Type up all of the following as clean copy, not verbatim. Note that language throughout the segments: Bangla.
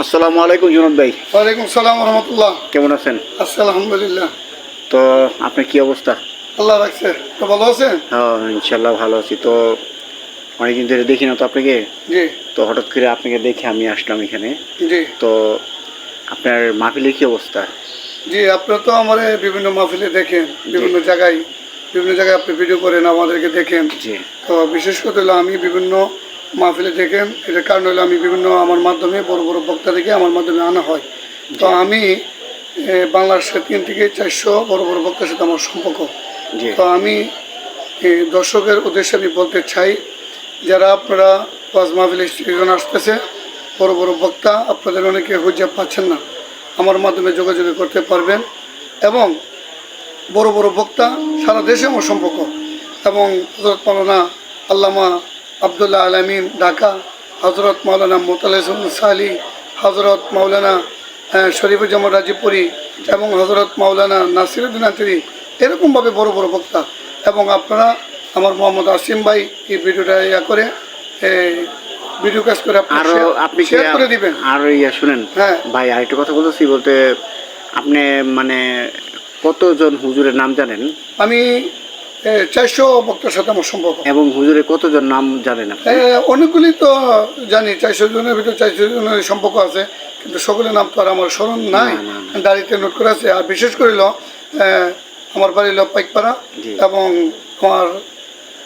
আসসালামু আলাইকুম জুনাদ ভাই। ওয়ালাইকুম সালাম রহমতুল্লাহ। কেমন আছেন? আছি আলহামদুলিল্লাহ। তো আপনার কি অবস্থা? আল্লাহ রাখছে। তো ভালো আছেন? হ্যাঁ, ইনশাল্লাহ ভালো আছি। তো অনেকদিন ধরে দেখি না তো আপনাকে। জি তো হঠাৎ করে আপনাকে দেখে আমি আসলাম এখানে। জি তো আপনার মাহফিলের কি অবস্থা? জি, আপনারা তো আমার বিভিন্ন মাহফিলে দেখেন, বিভিন্ন জায়গায় আপনি ভিডিও করেন, আমাদেরকে দেখেন। জি তো বিশেষ করে হলো আমি বিভিন্ন মাহফিলে দেখেন, এটার কারণ হলো আমি বিভিন্ন আমার মাধ্যমে বড় বড় বক্তাদেরকে আমার মাধ্যমে আনা হয়। তো আমি বাংলাদেশের 3 থেকে 400 বড় বড় বক্তার সাথে আমার সম্পর্ক। জি তো আমি দর্শকের উদ্দেশ্যে আমি বলতে চাই, যারা আপনারা ওয়াজ মাহফিলে সিজন আসতেছে, বড় বড় বক্তা, আপনাদের অনেকে হুজ্জা পাচ্ছেন না, আমার মাধ্যমে যোগাযোগ করতে পারবেন। এবং বড় বড় বক্তা সারা দেশে আমার সম্পর্ক, এবং হজরত মাওলানা আল্লামা আবদুল্লাহ আলমিন ঢাকা, হজরত মাওলানা মোতালেসুল সালি, হজরত মাওলানা শরীফুজ্জামান রাজীবপুরি, এবং হজরত মাওলানা নাসিরুদ্দিন আনসারী, এরকমভাবে বড় বড় বক্তা। এবং আপনারা আমার মোহাম্মদ আসিম ভাই এই ভিডিওটা করে ভিডিও কাজ করে আপনি শেয়ার করে দিবেন। আর শুনেন হ্যাঁ ভাই, আরেকটা কথা বলতেছি, বলতে আপনি মানে কতজন হুজুরের নাম জানেন? আমি 400 বক্তার সাথে আমার সম্পর্ক। এবং হুজুরের কতজন নাম জানেন আপনি? অনেকগুলি তো জানি, 400 জনের ভিতরে 400 জনের সম্পর্ক আছে, কিন্তু সকলের নাম তো আর আমার স্মরণ নাই, দাঁড়িতে নোট করে আছে। আর বিশেষ করে আমার বাড়ি হলো পাইকপাড়া, এবং আমার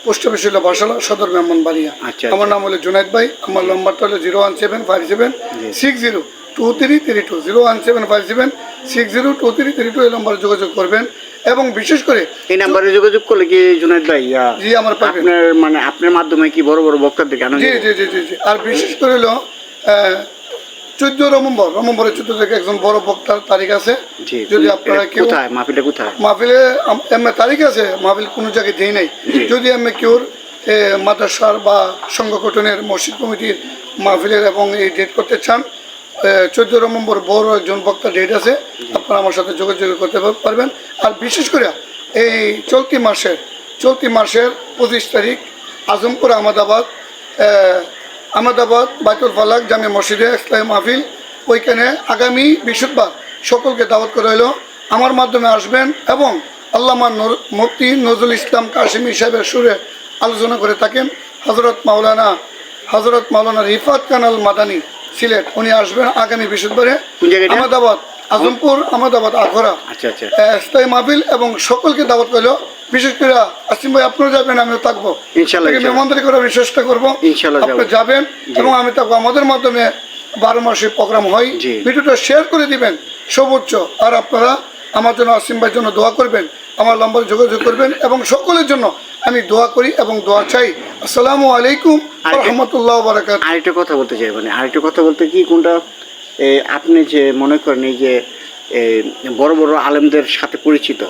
পোস্ট অফিস হলো বাসালা, সদর মেহমান বাড়িয়া। আমার নাম হলো জুনাইদ ভাই। আমার নম্বরটা হলো 01757602332, 01757602332 এই নম্বরে যোগাযোগ করবেন। এবং বিশেষ করে এই নাম্বারে যোগাযোগ করলে কি জুনাইদ ভাই জি আমার আপনার মানে আপনার মাধ্যমে কি বড় বড় বক্তাদের কেন? জি জি জি জি জি। আর বিশেষ করে হলো 14 নভেম্বরের 14 থেকে একজন বড় বক্তার তারিখ আছে। যদি আপনারা কেউ মাহফিলটা কোথায়? মাহফিলে এমনি তারিখ আছে, মাহফিল কোনো জায়গায় দেই নাই। যদি এমনি কেউ মাদ্রাসার বা সংগঠনের মসজিদ কমিটির মাহফিলের এবং এই ডেট করতে চান, 14 নভেম্বর বড় একজন বক্তা ডেট আছে, আপনারা আমার সাথে যোগাযোগ করতে পারবেন। আর বিশেষ করে এই চলতি মাসের 25 তারিখ আজমপুর আহমেদাবাদ বাইতুল ফালাক জামে মসজিদে ইসলামী মাহফিল, ওইখানে আগামী বৃহস্পতিবার সকলকে দাওয়াত করা হলো। আমার মাধ্যমে আসবেন এবং আল্লামা মুফতি নজরুল ইসলাম কাশিমি সাহেবের সুরে আলোচনা করে থাকেন। হজরত মাওলানা রিফাত কানাল মাদানী সিলেট, উনি আসবেন আগামী বৃহস্পতিবারে আজমপুর আহমেদাবাদ আখড়া ইসলামী মাহফিল, এবং সকলকে দাওয়াত করলো। বিশেষ করে আসিম ভাই আপনারা যাবেন, আমিও থাকবো, মেহমানদারি করার চেষ্টা করবো। আপনি যাবেন এবং আমি থাকবো। আমাদের মাধ্যমে 12 মাসে প্রোগ্রাম হয়। ভিডিওটা শেয়ার করে দিবেন সর্বোচ্চ। আর আপনারা আমার জন্য, আসিম ভাইয়ের জন্য দোয়া করবেন, আমার নম্বরে যোগাযোগ করবেন, এবং সকলের জন্য আমি দোয়া করি এবং দোয়া চাই। আসসালামু আলাইকুম ওয়া রাহমাতুল্লাহি ওয়া বারাকাতুহু। আরেকটা কথা বলতে চাই, মানে আরেকটা কথা বলতে কি, কোনটা আপনি যে মনে করেন এই যে বড় বড় আলেমদের সাথে পরিচিত,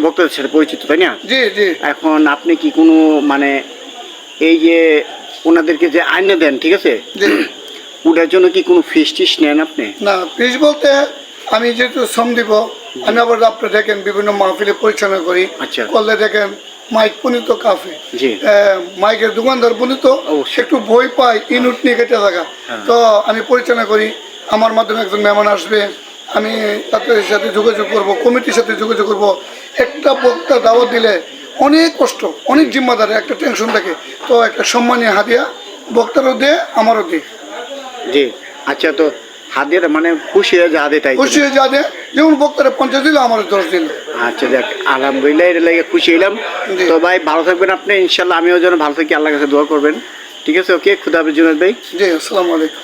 বক্তাদের সাথে পরিচিত, তাই না? জি জি। এখন আপনি কি কোনো মানে এই যে ওনাদেরকে যে আইনে দেন, ঠিক আছে, ওটার জন্য কি কোনো ফিস টিস নেন আপনি? না, ফিস বলতে আমি যেহেতু শ্রম দিব, আমি আবার আপনি দেখেন বিভিন্ন মাহফিলে পরিচালনা করি, করলে দেখেন মাইক পনিত কাফে, মাইকের দোকানদার পনিত একটু বই পাই, ইনুট নিয়ে কেটে থাকা। তো আমি পরিচালনা করি, আমার মাধ্যমে একজন মেহমান আসবে, আমি তাদের সাথে যোগাযোগ করব, কমিটির সাথে যোগাযোগ করব। একটা বক্তা দাওয়াত দিলে অনেক কষ্ট, অনেক জিম্মাদারি, একটা টেনশন থাকে। তো একটা সম্মানীয় হাদিয়া বক্তারও দে, আমারও দে। জি আচ্ছা, তো হাদিয়াটা মানে খুশি হয়ে যা দেয়, খুশি হয়ে যা দেয়, যেমন বক্তারা 50 দিল, আমারও 10 দিল। আচ্ছা দেখ, আলহামদুলিল্লাহ, এটা লাগে খুশি হইলাম। তো ভাই ভালো থাকবেন আপনি, ইনশাল্লাহ আমিও যেন ভালো থাকি, আল্লাহর কাছে দোয়া করবেন। ঠিক আছে, ওকে, খুদা হাফেজ জুনায়েদ ভাই। জি, আসসালামু আলাইকুম।